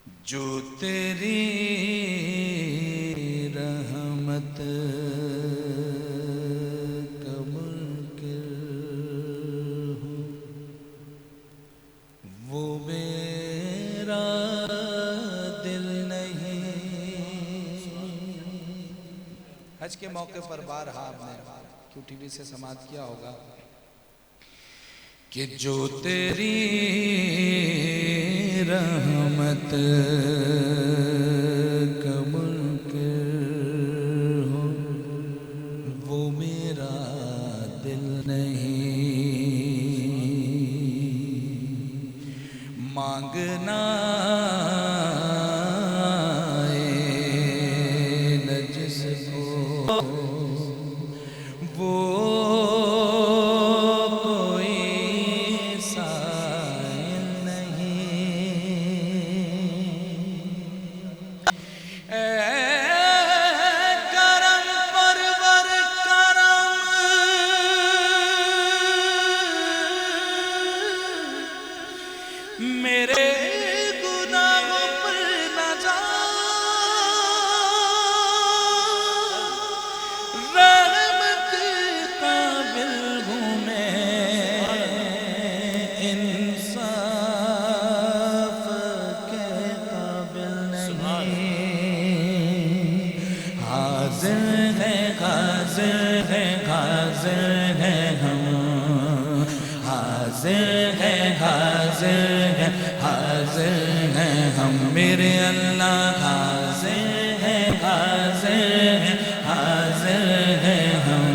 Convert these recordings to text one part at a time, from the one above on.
جو تیری رحمت کا منکر ہوں وہ میرا دل نہیں۔ حج کے موقع پر بارہا آپ نے کیوں ٹی وی سے سماعت کیا ہوگا کہ جو تیری رحمت کا منکر ہو وہ میرا دل نہیں۔ مانگنا نہ جس کو وہ میرے گناہوں پر نہ جا، رحمت قابل ہوں میں، انصاف کے قابل نہیں۔ حاضر ہے حاضر ہے حاضر ہے ہم، حاضر ہے حاضر حاضر ہیں ہم، میرے اللہ حاضر ہے حاضر ہے حاضر ہیں ہم،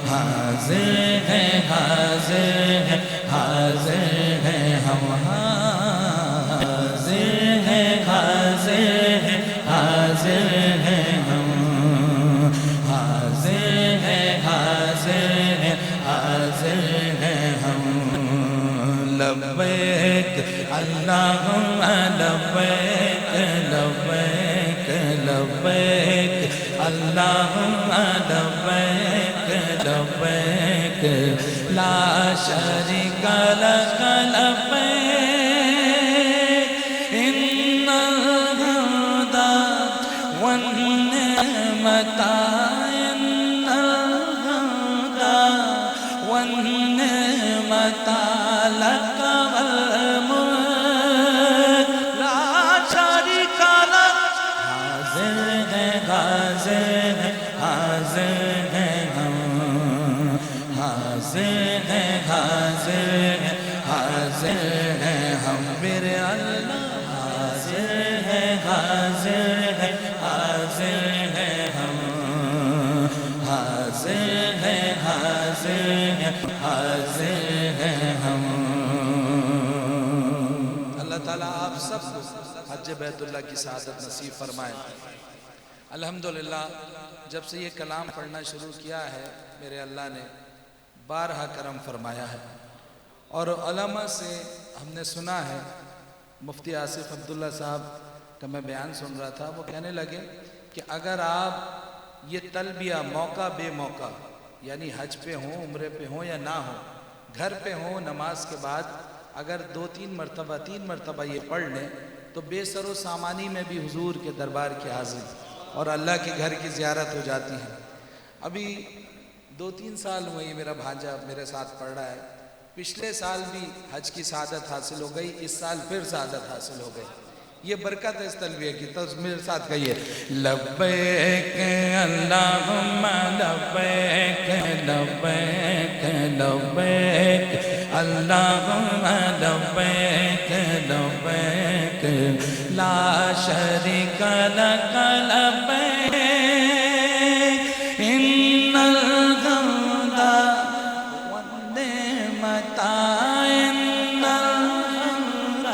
حاضر ہے حاضر ہے حاضر ہیں ہم، حاضر ہے حاضر ہے حاضر ہیں ہم، حاضر ہے حاضر ہے حاضر ہیں ہم۔ لبیک اللہم لبیک لبیک لبیک اللہم لبیک لبیک لا شریک لک لبیک ان الحمد والنعمت ان الحمد والنعمت لک حاضر ہیں ہم، میرے اللہ حاضر ہے حاضر ہے حاضر ہیں ہم، حاضر ہے حاضر ہے حاضر ہیں ہم۔ اللہ تعالیٰ آپ سب کو حج بیت اللہ کی سعادت نصیب فرمائے۔ الحمدللہ جب سے یہ کلام پڑھنا شروع کیا ہے میرے اللہ نے بارہا کرم فرمایا ہے، اور علماء سے ہم نے سنا ہے، مفتی آصف عبداللہ صاحب کا میں بیان سن رہا تھا، وہ کہنے لگے کہ اگر آپ یہ تلبیہ موقع بے موقع یعنی حج پہ ہوں، عمرے پہ ہوں یا نہ ہوں، گھر پہ ہوں، نماز کے بعد اگر 2-3 مرتبہ یہ پڑھ لیں تو بے سر و سامانی میں بھی حضور کے دربار کی حاضری اور اللہ کے گھر کی زیارت ہو جاتی ہے۔ ابھی 2-3 سال ہوئے میرا بھانجا میرے ساتھ پڑھ رہا ہے، پچھلے سال بھی حج کی سعادت حاصل ہو گئی، اس سال پھر سعادت حاصل ہو گئی۔ یہ برکت ہے اس تلبیہ کی، تو میرے ساتھ کہیے لبیک اللہم لبیک لبیک لبیک اللہم لبیک لبیک لا شریک لک لبیک ان الحمد والنعمت ان الحمد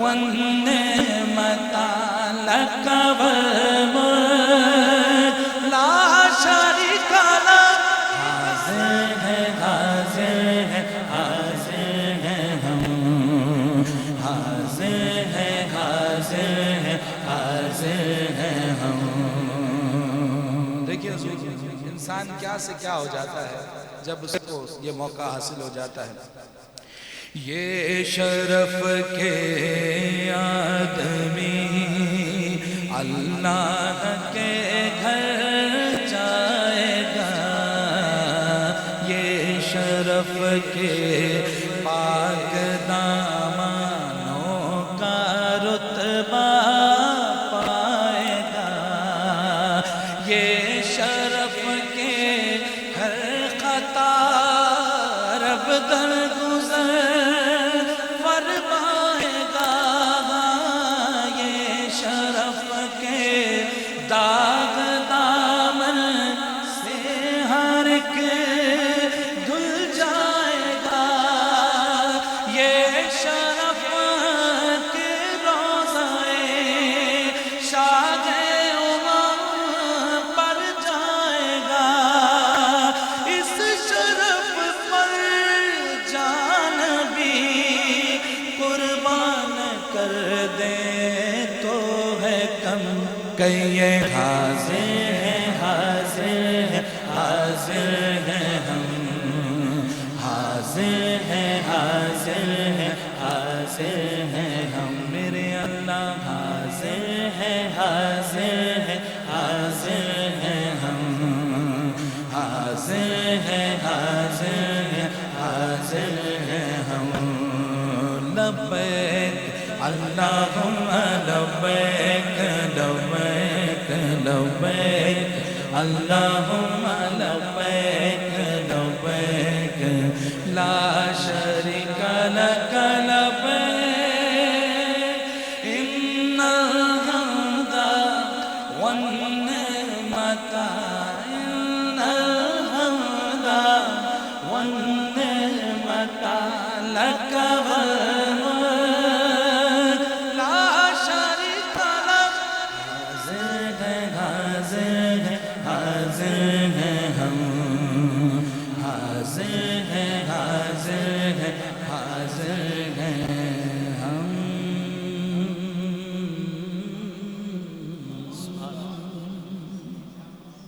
والنعمت لک والملک لا شریک لک۔ حاضر ہے حاضر ہے حاضر ہیں ہم، حاضر ہے حاضر ہے حاضر ہیں ہم۔ دیکھیے انسان کیا سے کیا ہو جاتا ہے جب اس کو یہ موقع حاصل ہو جاتا ہے۔ یہ شرف کے دے تو ہے کم کہ یہ حاضر ہے حاضر ہے حاضر ہے ہم حاضر ہے حاضر ہے حاضر ہے ہم میرے اللہ حاضر ہے حاضر ہے حاضر ہے ہم حاضر ہے حاضر ہے حاضر ہے ہم لبیک اللہم لبیک لبیک لبیک اللہم لبیک لبیک لا شریک لک لبیک ان الحمد والنعمت ان الحمد والنعمت لک والملک لا شریک لک حاضر ہے حاضر ہے حاضر ہے ہم حاضر ہے حاضر ہے حاضر ہے